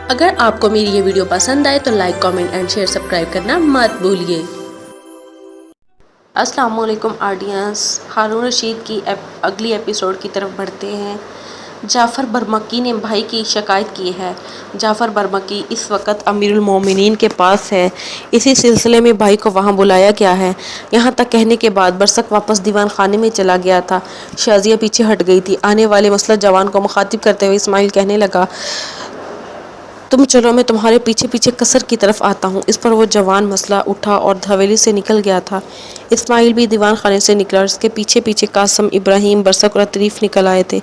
اگر آپ کو میری یہ ویڈیو پسند آئے تو like, comment and share, subscribe کرنا مت بھولیے۔ السلام علیکم آڈینس، ہارون رشید کی اگلی ایپیسوڈ کی طرف بڑھتے ہیں۔ جعفر برمکی نے بھائی کی شکایت کی ہے۔ جعفر برمکی اس وقت امیر المومنین کے پاس ہے۔ اسی سلسلے میں بھائی کو وہاں بلایا گیا ہے۔ یہاں تک کہنے کے بعد برسک واپس دیوان خانے میں چلا گیا تھا۔ شازیہ پیچھے ہٹ گئی تھی۔ آنے والے مسلح جوان کو مخاطب کرتے ہوئے اسماعیل کہنے لگا، تم چلو، میں تمہارے پیچھے پیچھے قصر کی طرف آتا ہوں۔ اس پر وہ جوان مسلح اٹھا اور حویلی سے نکل گیا تھا۔ اسماعیل بھی دیوان خانے سے نکلا اور اس کے پیچھے پیچھے قاسم، ابراہیم، برسک اور عطریف نکل آئے تھے۔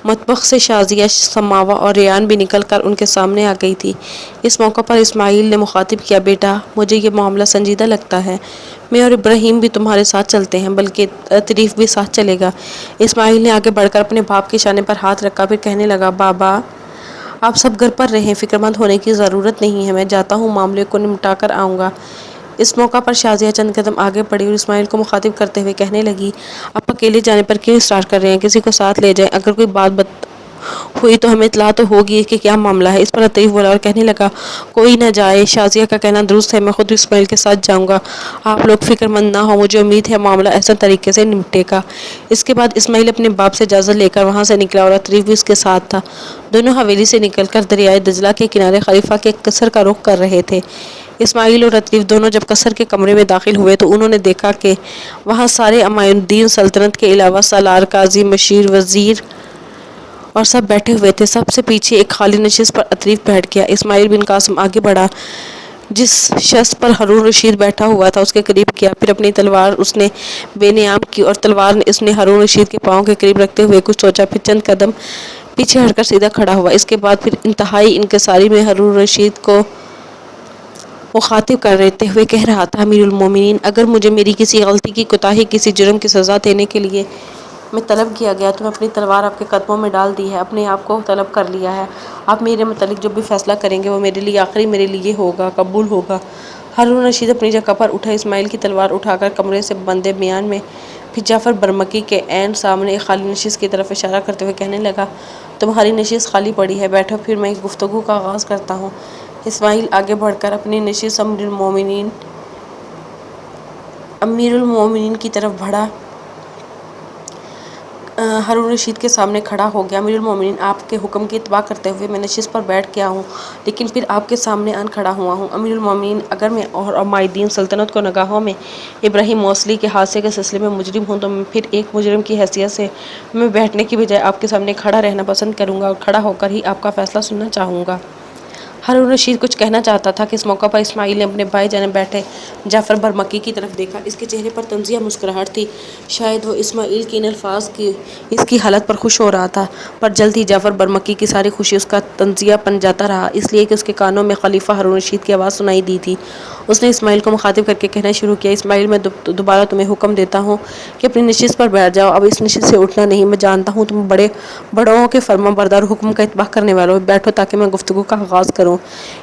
مطبخ سے شازیہ، سماوہ اور ریان بھی نکل کر ان کے سامنے آ گئی تھی۔ اس موقع پر اسماعیل نے مخاطب کیا، بیٹا، مجھے یہ معاملہ سنجیدہ لگتا ہے۔ میں اور ابراہیم بھی تمہارے ساتھ چلتے ہیں، بلکہ عطریف بھی ساتھ چلے گا۔ اسماعیل نے آگے بڑھ کر اپنے باپ کے شانے پر ہاتھ رکھا، پھر کہنے لگا، بابا، آپ سب گھر پر رہیں، فکر مند ہونے کی ضرورت نہیں ہے، میں جاتا ہوں، معاملے کو نمٹا کر آؤں گا۔ اس موقع پر شازیہ چند قدم آگے بڑھی اور اسماعیل کو مخاطب کرتے ہوئے کہنے لگی، آپ اکیلے جانے پر کیوں اصرار کر رہے ہیں؟ کسی کو ساتھ لے جائیں، اگر کوئی بات ہوئی تو ہمیں اطلاع تو ہوگی کہ کیا معاملہ ہے۔ اس پر عطیف بولا اور کہنے لگا، کوئی نہ جائے، شازیہ کا کہنا درست ہے، میں خود اسماعیل کے ساتھ جاؤں گا۔ آپ لوگ فکر مند نہ ہوں، مجھے امید ہے معاملہ احسن طریقے سے نمٹے گا۔ اس کے بعد اسماعیل اپنے باپ سے اجازت لے کر وہاں سے نکلا اور عطریف بھی اس کے ساتھ تھا۔ دونوں حویلی سے نکل کر دریائے دجلہ کے کنارے خلیفہ کے قصر کا رخ کر رہے تھے۔ اسماعیل اور عطریف دونوں جب قصر کے کمرے میں داخل ہوئے تو انہوں نے دیکھا کہ وہاں سارے امائے الدین سلطنت کے علاوہ سالار، قاضی، مشیر، وزیر اور سب بیٹھے ہوئے تھے۔ سب سے پیچھے ایک خالی نشست پر عطریف بیٹھ گیا۔ اسماعیل بن قاسم آگے بڑھا، جس شست پر ہارون رشید بیٹھا ہوا تھا اس کے قریب گیا، پھر اپنی تلوار اس نے بے نیام کی اور تلوار اس نے ہارون رشید کے پاؤں کے قریب رکھتے ہوئے کچھ سوچا، پھر چند قدم پیچھے ہٹ کر سیدھا کھڑا ہوا۔ اس کے بعد پھر انتہائی انکساری میں ہارون رشید کو مخاطب کرتے ہوئے کہہ رہا تھا، امیر المومنین، اگر مجھے میری کسی غلطی کی کوتاہی، کسی جرم کی سزا دینے کے لیے میں طلب کیا گیا تو میں اپنی تلوار آپ کے قدموں میں ڈال دی ہے، اپنے آپ کو طلب کر لیا ہے۔ آپ میرے متعلق جو بھی فیصلہ کریں گے وہ میرے لیے آخری میرے لیے ہوگا، قبول ہوگا۔ ہارون رشید اپنی جگہ پر اٹھا، اسماعیل کی تلوار اٹھا کر کمرے سے بندے میان میں، پھر جعفر برمکی کے عین سامنے ایک خالی نشست کی طرف اشارہ کرتے ہوئے کہنے لگا، تمہاری نشست خالی پڑی ہے، بیٹھو، پھر میں گفتگو کا آغاز کرتا ہوں۔ اسماعیل آگے بڑھ کر اپنی نشست امیر المومنین کی طرف بڑھا، ہارون رشید کے سامنے کھڑا ہو گیا۔ امیر المومنین، آپ کے حکم کی اتباع کرتے ہوئے میں نشست پر بیٹھ گیا ہوں، لیکن پھر آپ کے سامنے آن کھڑا ہوا ہوں۔ امیر المومنین، اگر میں اور امائے دین سلطنت کو نگاہوں میں ابراہیم موصلی کے حادثے کے سلسلے میں مجرم ہوں تو پھر ایک مجرم کی حیثیت سے میں بیٹھنے کی بجائے آپ کے سامنے کھڑا رہنا پسند کروں گا اور کھڑا ہو کر ہی آپ کا فیصلہ سننا چاہوں گا۔ ہارون رشید کچھ کہنا چاہتا تھا کہ اس موقع پر اسماعیل نے اپنے بائیں جانب بیٹھے جعفر برمکی کی طرف دیکھا۔ اس کے چہرے پر طنزیہ مسکراہٹ تھی، شاید وہ اسماعیل کے ان الفاظ کی اس کی حالت پر خوش ہو رہا تھا، پر جلد ہی جعفر برمکی کی ساری خوشی اس کا طنزیہ بن جاتا رہا، اس لیے کہ اس کے کانوں میں خلیفہ ہارون رشید کی آواز سنائی دی تھی۔ اس نے اسماعیل کو مخاطب کر کے کہنا شروع کیا، اسماعیل، میں دوبارہ تمہیں حکم دیتا ہوں کہ اپنی نشست پر بیٹھ جاؤ، اب اس نشست سے اٹھنا نہیں۔ میں جانتا ہوں تم بڑوں کے فرما بردار، حکم کا اتباع کرنے والے ہو، بیٹھو تاکہ میں گفتگو کا آغاز کروں۔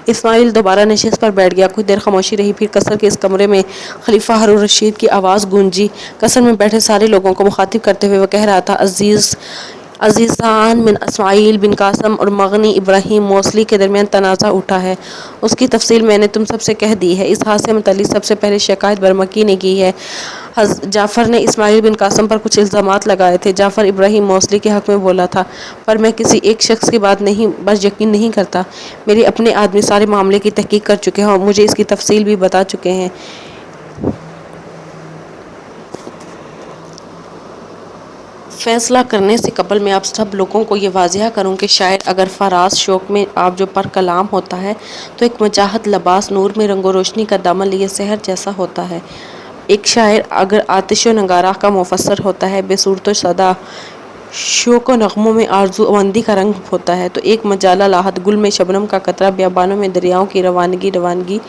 اسماعیل دوبارہ نشست پر بیٹھ گیا۔ کچھ دیر خاموشی رہی، پھر قصر کے اس کمرے میں خلیفہ ہارون رشید کی آواز گونجی۔ قصر میں بیٹھے سارے لوگوں کو مخاطب کرتے ہوئے وہ کہہ رہا تھا، عزیزان، من اسماعیل بن قاسم اور مغنی ابراہیم موصلی کے درمیان تنازع اٹھا ہے، اس کی تفصیل میں نے تم سب سے کہہ دی ہے۔ اس حادثے سے متعلق سب سے پہلے شکایت برمکی نے کی ہے۔ جعفر نے اسماعیل بن قاسم پر کچھ الزامات لگائے تھے۔ جعفر ابراہیم موصلی کے حق میں بولا تھا، پر میں کسی ایک شخص کی بات پر یقین نہیں کرتا۔ میرے اپنے آدمی سارے معاملے کی تحقیق کر چکے ہیں اور مجھے اس کی تفصیل بھی بتا چکے ہیں۔ فیصلہ کرنے سے قبل میں آپ سب لوگوں کو یہ واضح کروں کہ شاعر اگر فراز شوق میں آپ جو پر کلام ہوتا ہے تو ایک مجاہد لباس نور میں رنگ و روشنی کا دامن لیے سحر جیسا ہوتا ہے۔ ایک شاعر اگر آتش و نگارہ کا مفسر ہوتا ہے، بے صورت و صدا، شوق و نغموں میں آرزو مندی کا رنگ ہوتا ہے، تو ایک مجالہ لاحت گل میں شبنم کا قطرہ بیابانوں میں دریاؤں کی روانگی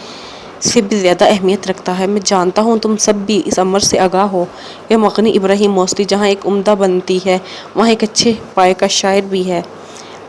سے بھی زیادہ اہمیت رکھتا ہے۔ میں جانتا ہوں تم سب بھی اس امر سے آگاہ ہو کہ مغنی ابراہیم موصلی جہاں ایک عمدہ بنتی ہے، وہاں ایک اچھے پائے کا شاعر بھی ہے۔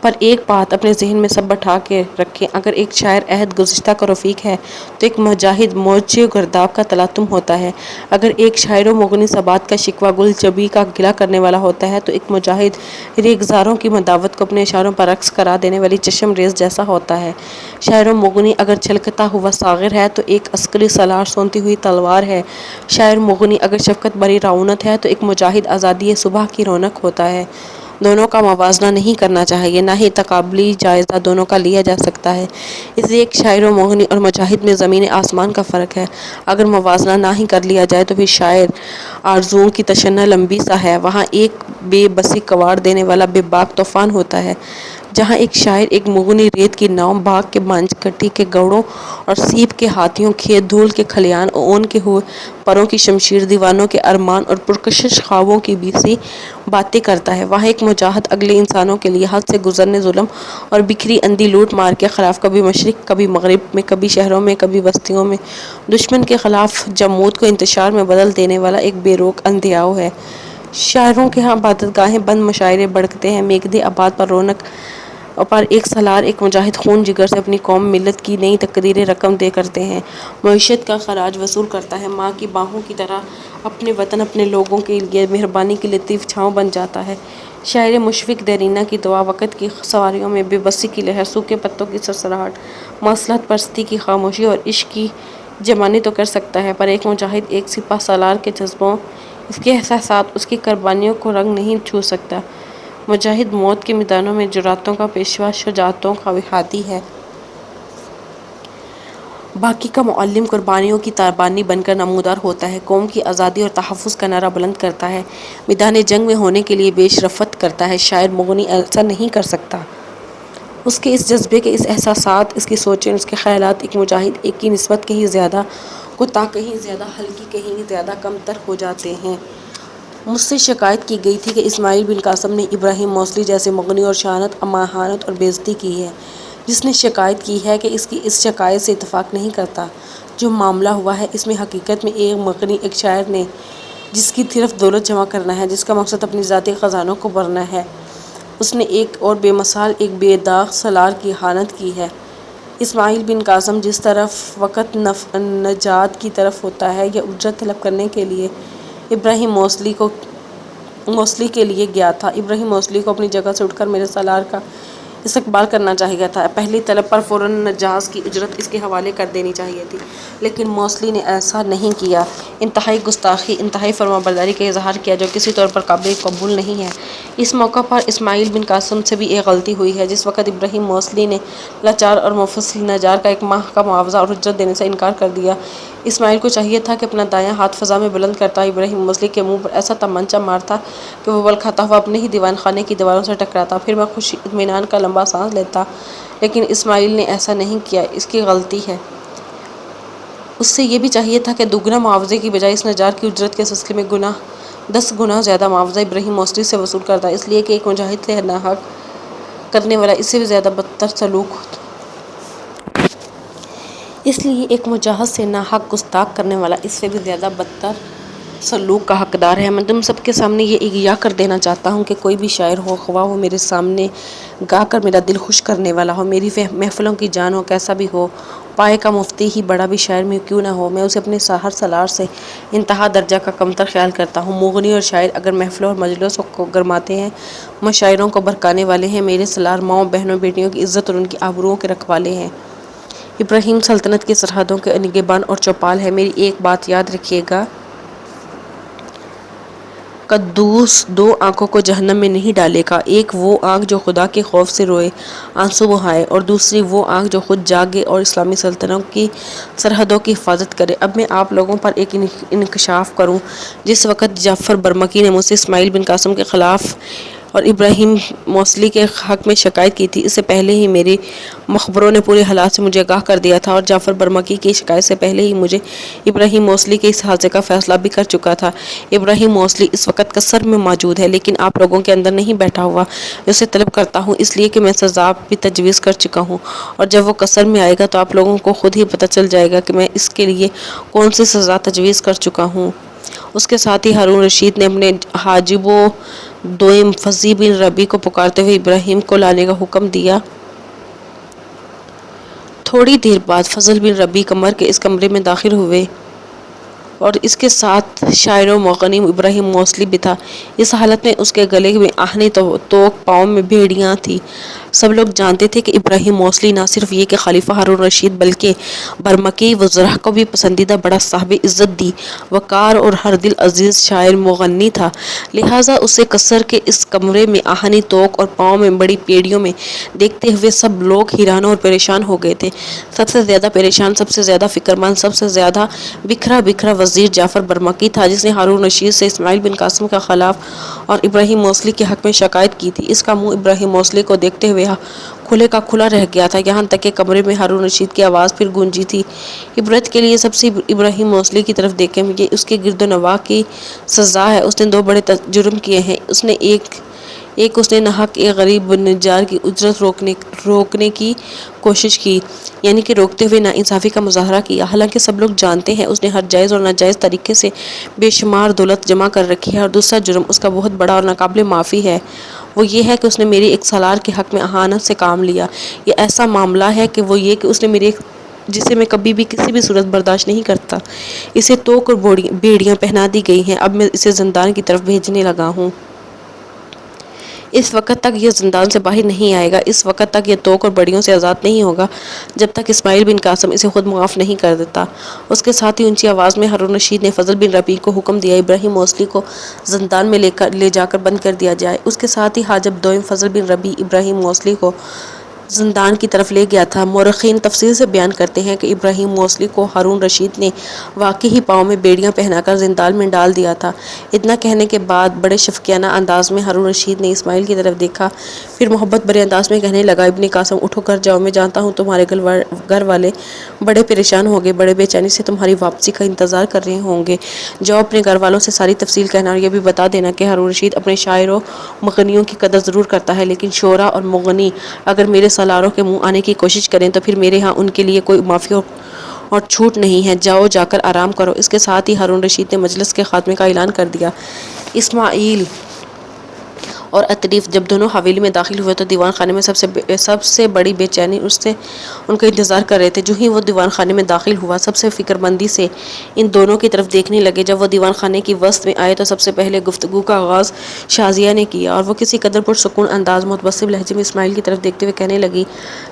پر ایک بات اپنے ذہن میں سب بٹھا کے رکھیں، اگر ایک شاعر عہد گزشتہ کا رفیق ہے تو ایک مجاہد موج گرداب کا تلاطم ہوتا ہے۔ اگر ایک شاعر و مغنی ثبات کا شکوہ گل جبی کا گلہ کرنے والا ہوتا ہے تو ایک مجاہد ریگزاروں کی مداوت کو اپنے اشاروں پر رقص کرا دینے والی چشم ریز جیسا ہوتا ہے۔ شاعر و مغنی اگر چھلکتا ہوا ساغر ہے تو ایک عسکری سالار سونتی ہوئی تلوار ہے۔ شاعر مغنی اگر شفقت بھری رعونت ہے تو ایک مجاہد آزادی صبح کی رونق ہوتا ہے۔ دونوں کا موازنہ نہیں کرنا چاہیے، نہ ہی تقابلی جائزہ دونوں کا لیا جا سکتا ہے۔ اس لیے ایک شاعر و مغنی اور مجاہد میں زمین آسمان کا فرق ہے۔ اگر موازنہ نہ ہی کر لیا جائے تو پھر شاعر آرزوؤں کی تشنہ لمبی سا ہے، وہاں ایک بے بسی کواڑ دینے والا بے باک طوفان ہوتا ہے۔ جہاں ایک شاعر ایک مغنی ریت کی ناؤ، باغ کے بانجھ کٹی کے گوڑوں اور سیب کے ہاتھیوں، کھیت دھول کے کھلیان، اون کے ہوئے پروں کی شمشیر، دیوانوں کے ارمان اور پرکشش خوابوں کی بیسی باتیں کرتا ہے، وہاں ایک مجاہد اگلے انسانوں کے لیے حد سے گزرنے ظلم اور بکھری اندھی لوٹ مار کے خلاف کبھی مشرق کبھی مغرب میں، کبھی شہروں میں کبھی بستیوں میں دشمن کے خلاف جمود کو انتشار میں بدل دینے والا ایک بے روک اندھیاؤ ہے۔ شاعروں کے ہاں عبادت گاہیں بند، مشاعرے بڑھتے ہیں، میکدے آباد پر رونق پر ایک سالار ایک مجاہد خون جگر سے اپنی قوم ملت کی نئی تقدیریں رقم دے کرتے ہیں، معیشت کا خراج وصول کرتا ہے، ماں کی باہوں کی طرح اپنے وطن اپنے لوگوں کے لیے مہربانی کی لطیف چھاؤں بن جاتا ہے۔ شاعر مشفق دیرینہ کی دعا، وقت کی سواریوں میں بے بسی کی لہر، سوکھے پتوں کی سرسراہٹ، مصلحت پرستی کی خاموشی اور عشق کی جمانی تو کر سکتا ہے، پر ایک مجاہد، ایک سپہ سالار کے جذبوں، اس کے احساسات، اس کی قربانیوں کو رنگ نہیں چھو سکتا۔ مجاہد موت کے میدانوں میں جرأتوں کا پیشوا، شجاعتوں کا ہادی ہے۔ باقی کا معلم قربانیوں کی تابانی بن کر نمودار ہوتا ہے، قوم کی آزادی اور تحفظ کا نعرہ بلند کرتا ہے، میدان جنگ میں ہونے کے لیے پیش رفت کرتا ہے۔ شاعر مغنی ایسا نہیں کر سکتا۔ اس کے اس جذبے کے اس احساسات، اس کی سوچیں، اس کے خیالات ایک مجاہد ایک کی نسبت کہیں زیادہ کوتاہ، کہیں زیادہ ہلکی، کہیں زیادہ کم تر ہو جاتے ہیں۔ مجھ سے شکایت کی گئی تھی کہ اسماعیل بن قاسم نے ابراہیم موصلی جیسے مغنی اور شانت مہانت اور بےعزتی کی ہے۔ جس نے شکایت کی ہے کہ اس کی اس شکایت سے اتفاق نہیں کرتا۔ جو معاملہ ہوا ہے اس میں حقیقت میں ایک مغنی، ایک شاعر نے، جس کی صرف دولت جمع کرنا ہے، جس کا مقصد اپنی ذاتی خزانوں کو بھرنا ہے، اس نے ایک اور بے مثال، ایک بے داغ سالار کی اہانت کی ہے۔ اسماعیل بن قاسم جس طرف وقت نجات کی طرف ہوتا ہے یا اجرت طلب کرنے کے لیے ابراہیم موصلی کے لیے گیا تھا، ابراہیم موصلی کو اپنی جگہ سے اٹھ کر میرے سالار کا استقبال کرنا چاہیے تھا، پہلی طلب پر فوراً نجاز کی اجرت اس کے حوالے کر دینی چاہیے تھی، لیکن موصلی نے ایسا نہیں کیا۔ انتہائی گستاخی، انتہائی فرمانبرداری کا اظہار کیا جو کسی طور پر قابل قبول نہیں ہے۔ اس موقع پر اسماعیل بن قاسم سے بھی ایک غلطی ہوئی ہے۔ جس وقت ابراہیم موصلی نے لاچار اور مفلس نجار کا 1 ماہ کا معاوضہ اور اجرت دینے سے انکار کر دیا، اسماعیل کو چاہیے تھا کہ اپنا دایاں ہاتھ فضا میں بلند کرتا ابراہیم موصلی کے منہ پر ایسا تمانچہ مارتا کہ وہ بل کھاتا ہوا اپنے ہی دیوان خانے کی دیواروں سے ٹکراتا، پھر میں خوش اطمینان کا لمبا سانس لیتا، لیکن اسماعیل نے ایسا نہیں کیا، اس کی غلطی ہے۔ اس سے یہ بھی چاہیے تھا کہ دوگنا معاوضے کی بجائے اس نجار کی اجرت کے سلسلے میں 10 گنا زیادہ معاوضہ ابراہیم موصلی سے وصول کرتا، اس لیے کہ ایک مجاہد سے ناحق کرنے والا اس سے بھی زیادہ بدتر سلوک اس لیے ایک مجاہد سے ناحق گستاخ کرنے والا اس سے بھی زیادہ بدتر سلوک کا حقدار ہے۔ میں تم سب کے سامنے یہ احیا کر دینا چاہتا ہوں کہ کوئی بھی شاعر ہو، خواہ وہ میرے سامنے گا کر میرا دل خوش کرنے والا ہو، میری محفلوں کی جان ہو، کیسا بھی ہو، پائے کا مفتی ہی بڑا بھی شاعر میں کیوں نہ ہو، میں اسے اپنے ہر سالار سے انتہا درجہ کا کمتر خیال کرتا ہوں۔ مغنی اور شاعر اگر محفلوں اور مجلسوں کو گرماتے ہیں، مشاعروں کو بھڑکانے والے ہیں، میرے سالار ماؤں بہنوں بیٹیوں کی عزت اور ان کی آبروؤں کے رکھوالے ہیں۔ ابراہیم سلطنت کی سرحدوں کے نگہبان اور چوپال ہے۔ میری ایک بات یاد رکھیے گا، قدوس 2 آنکھوں کو جہنم میں نہیں ڈالے گا، ایک وہ آنکھ جو خدا کے خوف سے روئے، آنسو بہائے، اور دوسری وہ آنکھ جو خود جاگے اور اسلامی سلطنتوں کی سرحدوں کی حفاظت کرے۔ اب میں آپ لوگوں پر ایک انکشاف کروں۔ جس وقت جعفر برمکی نے مجھ سے اسماعیل بن قاسم کے خلاف اور ابراہیم موصلی کے حق میں شکایت کی تھی، اس سے پہلے ہی میرے مخبروں نے پورے حالات سے مجھے آگاہ کر دیا تھا، اور جعفر برمکی کی شکایت سے پہلے ہی مجھے ابراہیم موصلی کے اس حادثے کا فیصلہ بھی کر چکا تھا۔ ابراہیم موصلی اس وقت قصر میں موجود ہے، لیکن آپ لوگوں کے اندر نہیں بیٹھا ہوا۔ میں اسے طلب کرتا ہوں اس لیے کہ میں سزا بھی تجویز کر چکا ہوں، اور جب وہ قصر میں آئے گا تو آپ لوگوں کو خود ہی پتہ چل جائے گا کہ میں اس کے لیے کون سی سزا تجویز کر چکا ہوں۔ اس کے ساتھ ہی ہارون رشید نے اپنے حاجب و دوئم فضل بن ربی کو پکارتے ہوئے ابراہیم کو لانے کا حکم دیا۔ تھوڑی دیر بعد فضل بن ربی کمر کے اس کمرے میں داخل ہوئے اور اس کے ساتھ شاعر و مغنی ابراہیم موصلی بھی تھا۔ اس حالت میں اس کے گلے میں آہنی توق، پاؤں میں بیڑیاں تھیں۔ سب لوگ جانتے تھے کہ ابراہیم موصلی نہ صرف یہ کہ خلیفہ ہارون رشید بلکہ برمکی وزراء کو بھی پسندیدہ بڑا صاحب عزت دی وقار اور ہر دل عزیز شاعر مغنی تھا، لہٰذا اسے قصر کے اس کمرے میں آہنی توق اور پاؤں میں بڑی بیڑیوں میں دیکھتے ہوئے سب لوگ حیران اور پریشان ہو گئے تھے۔ سب سے زیادہ پریشان، سب سے زیادہ فکرمند، سب سے زیادہ بکھرا وزیر جعفر برمکی تھا، جس نے ہارون رشید سے اسماعیل بن قاسم کے خلاف اور ابراہیم موصلی کے حق میں شکایت کی تھی۔ اس کا منہ ابراہیم موصلی کو دیکھتے ہوئے کھلے کا کھلا رہ گیا تھا، یہاں تک کہ کمرے میں ہارون رشید کی آواز پھر گونجی تھی۔ عبرت کے لیے سب سے ابراہیم موصلی کی طرف دیکھیں، یہ اس کے گرد و نواح کی سزا ہے۔ اس نے دو بڑے جرم کیے ہیں۔ اس نے ناحق ایک غریب نجار کی اجرت روکنے کی کوشش کی، یعنی کہ روکتے ہوئے ناانصافی کا مظاہرہ کیا، حالانکہ سب لوگ جانتے ہیں اس نے ہر جائز اور ناجائز طریقے سے بے شمار دولت جمع کر رکھی ہے۔ اور دوسرا جرم اس کا بہت بڑا اور ناقابل معافی ہے، وہ یہ ہے کہ اس نے میری ایک سالار کے حق میں اہانت سے کام لیا۔ یہ ایسا معاملہ ہے کہ وہ یہ کہ اس نے میری جسے میں کبھی بھی کسی بھی صورت برداشت نہیں کرتا۔ اسے توق اور بیڑیاں پہنا دی گئی ہیں، اب میں اسے زندان کی طرف بھیجنے لگا ہوں۔ اس وقت تک یہ زندان سے باہر نہیں آئے گا، اس وقت تک یہ توق اور بڑیوں سے آزاد نہیں ہوگا جب تک اسماعیل بن قاسم اسے خود معاف نہیں کر دیتا۔ اس کے ساتھ ہی اونچی آواز میں ہارون رشید نے فضل بن ربیع کو حکم دیا ابراہیم موصلی کو زندان میں لے جا کر بند کر دیا جائے۔ اس کے ساتھ ہی حاجب دوئم فضل بن ربیع ابراہیم موصلی کو زندان کی طرف لے گیا تھا۔ مورخین تفصیل سے بیان کرتے ہیں کہ ابراہیم موصلی کو ہارون رشید نے واقعی ہی پاؤں میں بیڑیاں پہنا کر زندان میں ڈال دیا تھا۔ اتنا کہنے کے بعد بڑے شفقیانہ انداز میں ہارون رشید نے اسماعیل کی طرف دیکھا، پھر محبت بھرے انداز میں کہنے لگا، ابن قاسم اٹھو، گھر جاؤ، میں جانتا ہوں تمہارے گھر والے بڑے پریشان ہوں گے، بڑے بے چینی سے تمہاری واپسی کا انتظار کر رہے ہوں گے۔ جاؤ اپنے گھر والوں سے ساری تفصیل کہنا اور یہ بھی بتا دینا کہ ہارون رشید اپنے شاعروں مغنیوں کی قدر ضرور کرتا ہے، لیکن شعراء اور مغنی اگر میرے سالاروں کے منہ آنے کی کوشش کریں تو پھر میرے ہاں ان کے لیے کوئی معافی اور چھوٹ نہیں ہے، جاؤ جا کر آرام کرو۔ اس کے ساتھ ہی ہارون رشید نے مجلس کے خاتمے کا اعلان کر دیا۔ اسماعیل اور عطریف جب دونوں حویلی میں داخل ہوئے تو دیوان خانے میں سب سے بڑی بے چینی ان کا انتظار کر رہے تھے۔ جو ہی وہ دیوان خانے میں داخل ہوا، سب سے فکرمندی سے ان دونوں کی طرف دیکھنے لگے۔ جب وہ دیوان خانے کی وسط میں آئے تو سب سے پہلے گفتگو کا آغاز شازیہ نے کیا، اور وہ کسی قدر پرسکون انداز، متبسم لہجے میں اسماعیل کی طرف دیکھتے ہوئے کہنے لگی،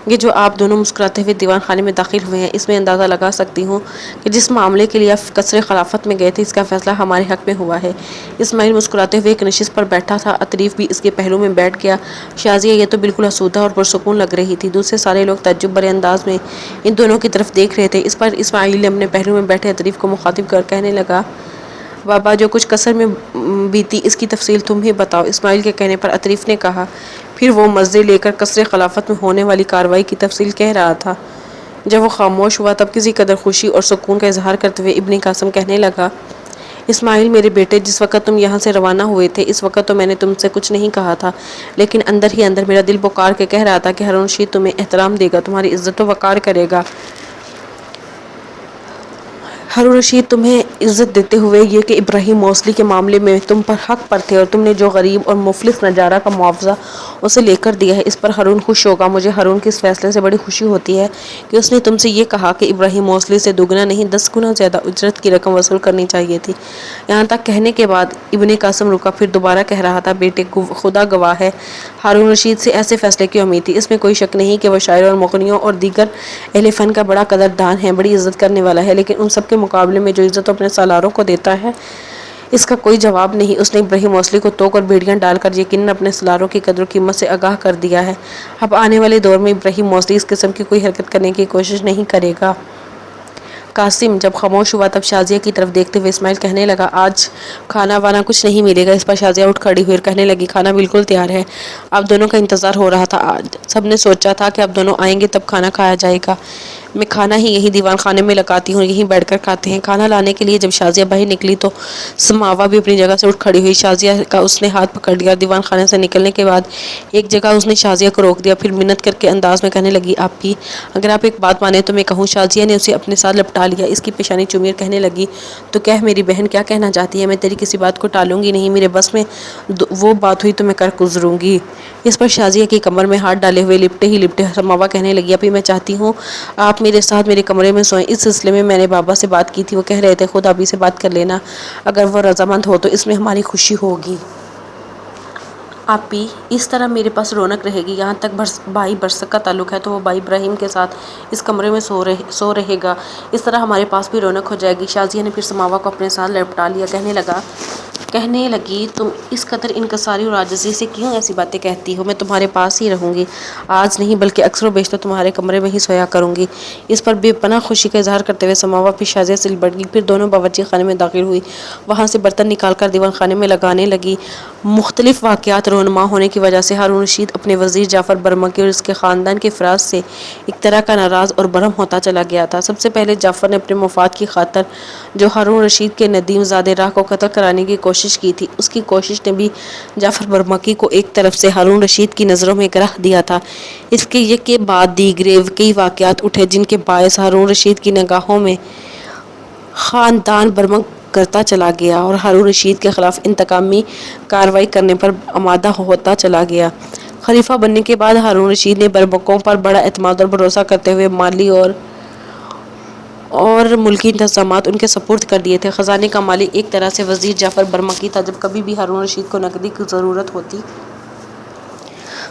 یہ جو آپ دونوں مسکراتے ہوئے دیوان خانے میں داخل ہوئے ہیں، اس میں اندازہ لگا سکتی ہوں کہ جس معاملے کے لیے آپ قصر خلافت میں گئے تھے، اس کا فیصلہ ہمارے حق میں ہوا ہے۔ اسماعیل مسکراتے ہوئے ایک نشست پر بیٹھا تھا، عطریف بھی اس کے پہلو میں بیٹھ گیا۔ شازیہ یہ تو بالکل آسودہ اور پرسکون لگ رہی تھی، دوسرے سارے لوگ تعجب بھرے انداز میں ان دونوں کی طرف دیکھ رہے تھے۔ اس پر اسماعیل نے اپنے پہلو میں بیٹھے عطریف کو مخاطب کر کہنے لگا، بابا جو کچھ قصر میں بیتی اس کی تفصیل تم ہی بتاؤ۔ اسماعیل کے کہنے پر عطریف نے کہا، پھر وہ مزے لے کر قصر خلافت میں ہونے والی کارروائی کی تفصیل کہہ رہا تھا۔ جب وہ خاموش ہوا تب کسی قدر خوشی اور سکون کا اظہار کرتے ہوئے ابن قاسم کہنے لگا، اسماعیل میرے بیٹے، جس وقت تم یہاں سے روانہ ہوئے تھے اس وقت تو میں نے تم سے کچھ نہیں کہا تھا، لیکن اندر ہی اندر میرا دل پکار کے کہہ رہا تھا کہ ہارون رشید تمہیں احترام دے گا، تمہاری عزت و وقار کرے گا۔ ہارون رشید تمہیں عزت دیتے ہوئے یہ کہ ابراہیم موصلی کے معاملے میں تم پر حق پر تھے اور تم نے جو غریب اور مفلس نجارہ کا معاوضہ اسے لے کر دیا ہے، اس پر ہارون خوش ہوگا۔ مجھے ہارون کے اس فیصلے سے بڑی خوشی ہوتی ہے کہ اس نے تم سے یہ کہا کہ ابراہیم موصلی سے دوگنا نہیں 10 گنا زیادہ اجرت کی رقم وصول کرنی چاہیے تھی۔ یہاں تک کہنے کے بعد ابن قاسم رکا، پھر دوبارہ کہہ رہا تھا، بیٹے، خدا گواہ ہے ہارون رشید سے ایسے فیصلے کی امید تھی۔ اس میں کوئی شک نہیں کہ وہ شاعروں اور مغنیوں اور دیگر اہل فن کا بڑا قدردان ہے، بڑی عزت کرنے والا ہے، لیکن ان سب کے مقابلے میں جو عزت اپنے سالاروں کو دیتا ہے اس کا کوئی جواب نہیں۔ اس نے ابراہیم موصلی کو توق اور بیڑیاں ڈال کر یقیناً اپنے سالاروں کی قدر و قیمت سے آگاہ کر دیا ہے۔ اب آنے والے دور میں ابراہیم موصلی اس قسم کی کوئی حرکت کرنے کی کوشش نہیں کرے گا۔ قاسم جب خاموش ہوا تب شازیہ کی طرف دیکھتے ہوئے اسماعیل کہنے لگا، آج کھانا وانا کچھ نہیں ملے گا۔ اس پر شازیہ اٹھ کھڑی ہوئی اور کہنے لگی، کھانا بالکل تیار ہے، آپ دونوں کا انتظار ہو رہا تھا، آج سب نے سوچا تھا کہ آپ دونوں آئیں گے تب کھانا کھایا جائے گا۔ میں کھانا ہی یہی دیوان خانے میں لگاتی ہوں، یہیں بیٹھ کر کھاتے ہیں۔ کھانا لانے کے لیے جب شازیہ باہر نکلی تو سماوا بھی اپنی جگہ سے اٹھ کھڑی ہوئی، شازیہ کا اس نے ہاتھ پکڑ لیا اور دیوان خانے سے نکلنے کے بعد ایک جگہ اس نے شازیہ کو روک دیا، پھر منت کر کے انداز میں کہنے لگی، آپ بھی اگر آپ ایک بات مانیں تو میں کہوں۔ شازیہ نے اسے اپنے ساتھ لپٹا لپٹا لیا، اس کی پیشانی چومی اور کہنے لگی، تو کہہ میری بہن کیا کہنا چاہتی ہے؟ میں تیری کسی بات کو ٹالوں گی نہیں، میرے بس میں وہ بات ہوئی تو میں کر گزروں گی۔ اس پر شازیہ کی کمر میں ہاتھ ڈالے ہوئے لپٹے ہی لپٹے سماوا کہنے لگی، ابھی میں چاہتی ہوں آپ میرے ساتھ میرے کمرے میں سوئیں۔ اس سلسلے میں نے بابا سے بات کی تھی، وہ کہہ رہے تھے خود ابھی سے بات کر لینا، اگر وہ رضامند ہو تو اس میں ہماری خوشی ہوگی۔ آپی اس طرح میرے پاس رونق رہے گی، یہاں تک بھائی برسک کا تعلق ہے تو وہ بھائی ابراہیم کے ساتھ اس کمرے میں سو رہے گا، اس طرح ہمارے پاس بھی رونق ہو جائے گی۔ شازیہ نے پھر سماوا کو اپنے ساتھ لپٹا لیا، کہنے لگی تم اس قدر انکساری اور عاجزی سے کیوں ایسی باتیں کہتی ہو؟ میں تمہارے پاس ہی رہوں گی، آج نہیں بلکہ اکثر و بیشتر تمہارے کمرے میں ہی سویا کروں گی۔ اس پر بے پناہ خوشی کا اظہار کرتے ہوئے سماوا پھر شازیہ سے لپٹ گئی، پھر دونوں باورچی خانے میں داخل ہوئی، وہاں سے برتن نکال کر دیوان خانے میں لگانے لگی۔ مختلف واقعات رونما ہونے کی وجہ سے ہارون رشید اپنے وزیر جعفر برمکی اور اس کے خاندان کے افراد سے ایک طرح کا ناراض اور برہم ہوتا چلا گیا تھا۔ سب سے پہلے جعفر نے اپنے مفاد کی خاطر جو ہارون رشید کے ندیم زادہ راہ کو قتل کرانے کی کوشش کی تھی، اس کی کوشش نے بھی جعفر برمکی کو ایک طرف سے ہارون رشید کی نظروں میں گرہ دیا تھا۔ اس کے یک کے بعد دیگرے کئی واقعات اٹھے جن کے باعث ہارون رشید کی نگاہوں میں خاندان برمک کرتا چلا گیا اور ہارون رشید کے خلاف انتقامی کارروائی کرنے پر آمادہ ہوتا چلا گیا۔ خلیفہ بننے کے بعد ہارون رشید نے برمکوں پر بڑا اعتماد اور بھروسہ کرتے ہوئے مالی اور ملکی انتظامات ان کے سپرد کر دیے تھے۔ خزانے کا مالک ایک طرح سے وزیر جعفر برمکی تھا۔ جب کبھی بھی ہارون رشید کو نقدی کی ضرورت ہوتی،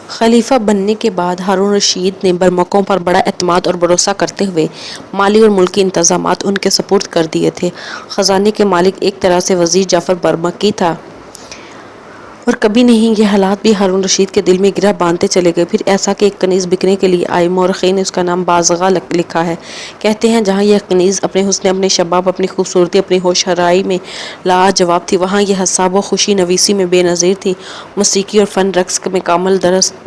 خلیفہ بننے کے بعد ہارون رشید نے برمکوں پر بڑا اعتماد اور بھروسہ کرتے ہوئے مالی اور ملکی انتظامات ان کے سپرد کر دیے تھے۔ خزانے کے مالک ایک طرح سے وزیر جعفر برمکی تھا، اور کبھی نہیں یہ حالات بھی ہارون رشید کے دل میں گرہ باندھتے چلے گئے۔ پھر ایسا کہ ایک کنیز بکنے کے لیے آئی، مورخین نے اس کا نام بازغہ لکھا ہے۔ کہتے ہیں جہاں یہ کنیز اپنے حسن، اپنے شباب، اپنی خوبصورتی، اپنی ہوش ہرائی میں لاجواب تھی، وہاں یہ حساب و خوشی نویسی میں بے نظیر تھی، موسیقی اور فن رقص میں کامل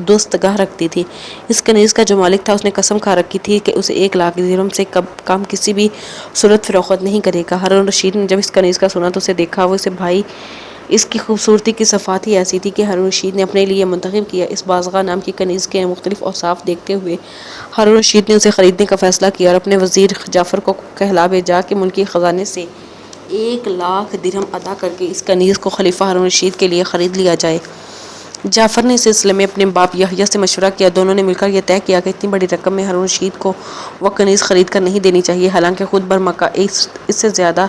دستگاہ رکھتی تھی۔ اس کنیز کا جو مالک تھا اس نے قسم کھا رکھی تھی کہ اسے 1,00,000 درہم سے کم کسی بھی صورت فروخت نہیں کرے گا۔ ہارون رشید نے جب اس کنیز کا سنا تو اسے دیکھا، وہ اسے بھائی اس کی خوبصورتی کی صفات ہی ایسی تھی کہ ہارون رشید نے اپنے لیے منتخب کیا۔ اس بازغہ نام کی کنیز کے مختلف اوصاف دیکھتے ہوئے ہارون رشید نے اسے خریدنے کا فیصلہ کیا اور اپنے وزیر جعفر کو کہلا بھیجا کہ ملکی خزانے سے 1,00,000 درہم ادا کر کے اس کنیز کو خلیفہ ہارون رشید کے لیے خرید لیا جائے۔ جعفر نے اس سلسلے میں اپنے باپ یحییٰ سے مشورہ کیا، دونوں نے مل کر یہ طے کیا کہ اتنی بڑی رقم میں ہارون رشید کو وہ کنیز خرید کر نہیں دینی چاہیے، حالانکہ خود برمکہ اس سے زیادہ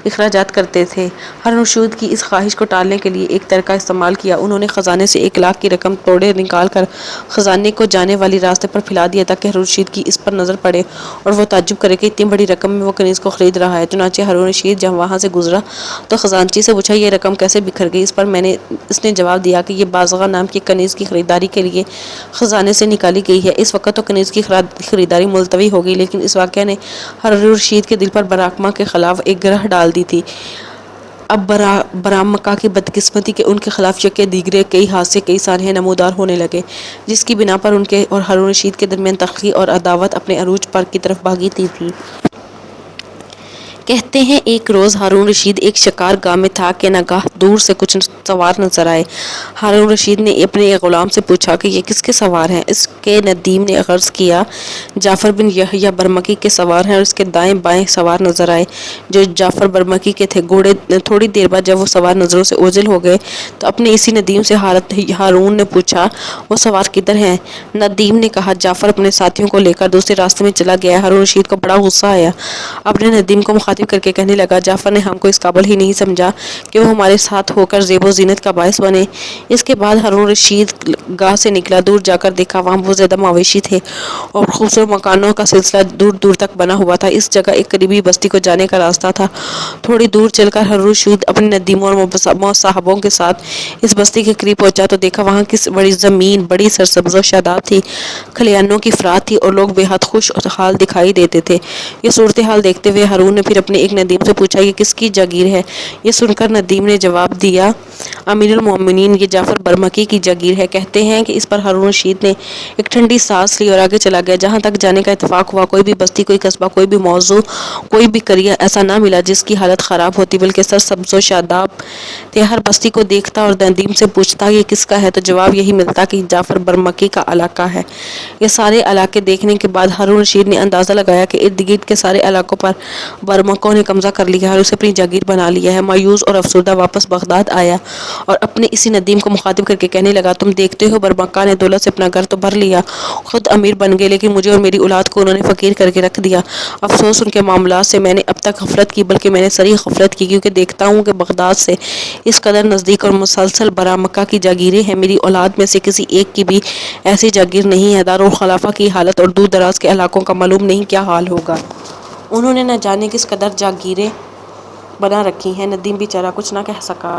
اخراجات کرتے تھے۔ ہارون رشید کی اس خواہش کو ٹالنے کے لیے ایک طریقہ استعمال کیا، انہوں نے خزانے سے 1,00,000 کی رقم توڑے نکال کر خزانے کو جانے والی راستے پر پھیلا دیا تاکہ ہارون رشید کی اس پر نظر پڑے اور وہ تعجب کرے کہ اتنی بڑی رقم میں وہ کنیز کو خرید رہا ہے۔ چنانچہ ہارون رشید جب وہاں سے گزرا تو خزانچی سے پوچھا یہ رقم کیسے بکھر گئی؟ اس پر اس نے جواب دیا کہ یہ بازغہ نام کی کنیز کی خریداری کے لیے خزانے سے نکالی گئی ہے۔ اس وقت تو کنیز کی خریداری ملتوی ہو گئی، لیکن اس واقعہ نے ہارون رشید کے دل پر براکما کے خلاف ایک گرہ ڈال دی تھی۔ اب برامکا کی بدقسمتی کہ ان کے خلاف یکے دیگرے کئی حادثے کئی سانحے نمودار ہونے لگے، جس کی بنا پر ان کے اور ہارون رشید کے درمیان تلخی اور عداوت اپنے عروج پر کی طرف بھاگی تھی۔ کہتے ہیں ایک روز ہارون رشید ایک شکار گاہ میں تھا کہ ناگاہ دور سے کچھ سوار نظر آئے۔ ہارون رشید نے اپنے غلام سے پوچھا کہ یہ کس کے سوار ہیں؟ اس کے ندیم نے عرض کیا جعفر بن یحییٰ برمکی کے سوار ہیں، اور اس کے دائیں بائیں سوار نظر آئے جو جعفر برمکی کے تھے۔ گھوڑے تھوڑی دیر بعد جب وہ سوار نظروں سے اوجھل ہو گئے تو اپنے اسی ندیم سے ہارون نے پوچھا وہ سوار کدھر ہیں؟ ندیم نے کہا جعفر اپنے ساتھیوں کو لے کر دوسرے راستے میں چلا گیا ہے۔ ہارون رشید کو بڑا غصہ آیا، اپنے ندیم کو مخاطب کر کے کہنے لگا جعفر نے ہم کو اس قابل ہی نہیں سمجھا کہ وہ ہمارے ساتھ ہو کر زیب و زینت کا باعث بنے۔ اس کے بعد ہارون رشید گاہ سے نکلا، دور جا کر دیکھا وہاں بہت زیادہ مویشی تھے اور خوبصورت مکانوں کا سلسلہ دور دور تک بنا ہوا تھا۔ اس جگہ ایک قریبی بستی کو جانے کا راستہ تھا۔ تھوڑی دور چل کر ہارون رشید اپنے ندیموں اور مصاحبوں کے ساتھ اس بستی کے قریب پہنچا تو دیکھا وہاں کی بڑی زمین بڑی سرسبز و شاداب تھی، کھلیانوں کی افراد تھی اور لوگ بے حد خوش حال دکھائی دیتے تھے۔ یہ صورتحال دیکھتے ہوئے ہارون نے پھر اپنے ایک ندیم سے پوچھا یہ کس کی جاگیر ہے؟ یہ سن کر ندیم نے جواب دیا امیر المومنین یہ جعفر برمکی کی جاگیر ہے۔ کہتے ہیں کہ اس پر ہارون رشید نے ایک ٹھنڈی سانس لی اور آگے چلا گیا۔ جہاں تک جانے کا اتفاق ہوا کوئی بھی بستی، کوئی قصبہ، کوئی بھی موضوع، کوئی بھی قریہ ایسا نہ ملا جس کی حالت خراب ہوتی، بلکہ سرسبز و شاداب تھے۔ ہر بستی کو دیکھتا اور ندیم سے پوچھتا یہ کس کا ہے تو جواب یہی ملتا کہ جعفر برمکی کا علاقہ ہے۔ یہ سارے علاقے دیکھنے کے بعد ہارون رشید نے اندازہ لگایا کہ ارد گرد کے سارے علاقوں پر برمکوں نے قبضہ کر لیا ہے اور اسے اپنی جاگیر بنا لیا ہے۔ مایوس اور افسردہ واپس بغداد آیا اور اپنے اسی ندیم کو مخاطب کر کے کہنے لگا تم دیکھتے ہو برمکہ نے دولت سے اپنا گھر تو بھر لیا، خود امیر بن گئے، لیکن مجھے اور میری اولاد کو انہوں نے فقیر کر کے رکھ دیا۔ افسوس ان کے معاملات سے میں نے اب تک غفلت کی، بلکہ میں نے صریح غفلت کی، کیونکہ دیکھتا ہوں کہ بغداد سے اس قدر نزدیک اور مسلسل برمکہ کی جاگیریں ہیں، میری اولاد میں سے کسی ایک کی بھی ایسی جاگیر نہیں ہے۔ دارالخلافہ کی حالت اور دور دراز کے علاقوں کا معلوم نہیں کیا حال ہوگا۔ انہوں نے نہ جانے کس قدر جاگیریں بنا رکھی ہیں۔ ندیم بیچارہ کچھ نہ کہہ سکا۔